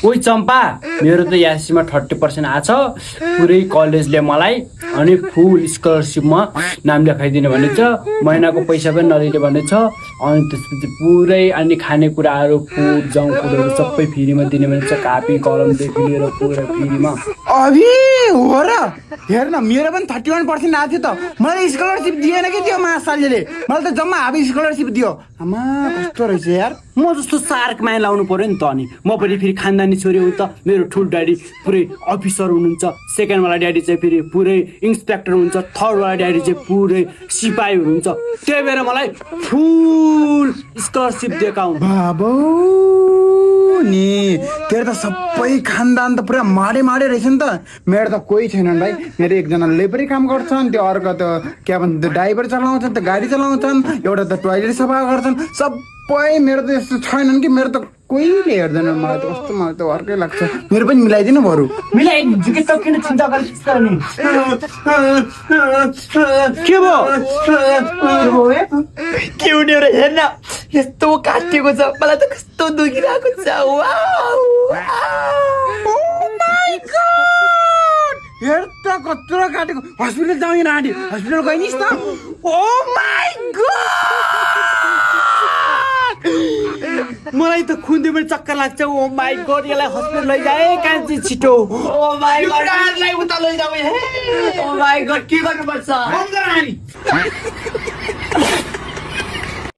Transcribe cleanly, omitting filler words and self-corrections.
ओइ चम्पा मेरो त यासीमा 30% आछ पुरै कलेजले मलाई अनि फुल स्कलरसिपमा नाम लेखाइदिने भनेछ महिनाको पैसा पनि नदिने भनेछ अनि त्यसपछि पुरै अनि खानेकुराहरू फुड जङ्क फुडहरू सबै फ्रीमा दिने भनेछ कापी कलमदेखि लिएर पुरै फ्रीमा अभि हो र हेर न मेरो पनि 31% आएको थियो त मलाई स्कलरसिप दिएन कि त्यो महासालले मलाई त जम्मा हाफ स्कलरसिप दियो आमा कस्तो रहेछ यार म जस्तो सार्क माया लाउनु पर्यो नि त अनि म पनि फेरि खानदानी छोरी हुँ त मेरो ठुल ड्याडी पुरै अफिसर हुनुहुन्छ सेकेन्डवाला ड्याडी चाहिँ फेरि पुरै इन्सपेक्टर हुन्छ थर्डवाला ड्याडी चाहिँ पुरै सिपाही हुनुहुन्छ त्यही भएर मलाई फुल स्कलरसिप दिएका हुन् बाबु नि तेरो त सबै खानदान त पुरा माडे रहेछ नि त मेरो त कोही छैनन् भाइ मेरो एकजना लेबरै काम गर्छन् त्यो अर्को त के भन्छ त्यो ड्राइभर चलाउँछन् त गाडी चलाउँछन् एउटा त टोइलेट सफा गर्छन् सबै मेरो त यस्तो छैनन् कि मेरो त कोहीले हेर्दैन मलाई त कस्तो मलाई त अर्कै लाग्छ मेरो पनि मिलाइदिनु बरु मिलाइदिन्छु कि त किन चिन्ता गर्छस् नि के भयो के हुने हो र हेर्न यस्तो काटिएको छ मलाई त कस्तो दुखिरहेको छ हेर त कत्रो काटेको हस्पिटल जाउँ आँटी हस्पिटल गइनिस् त ओ माई मलाई त खुन्देमा चक्कर लाग्छ ओ माई गॉड यसलाई हस्पिटल लैजाए कान्छी छिटो ओ माई गॉड उता लैजाऊ हे ओ माई गॉड के गर्नुपर्छ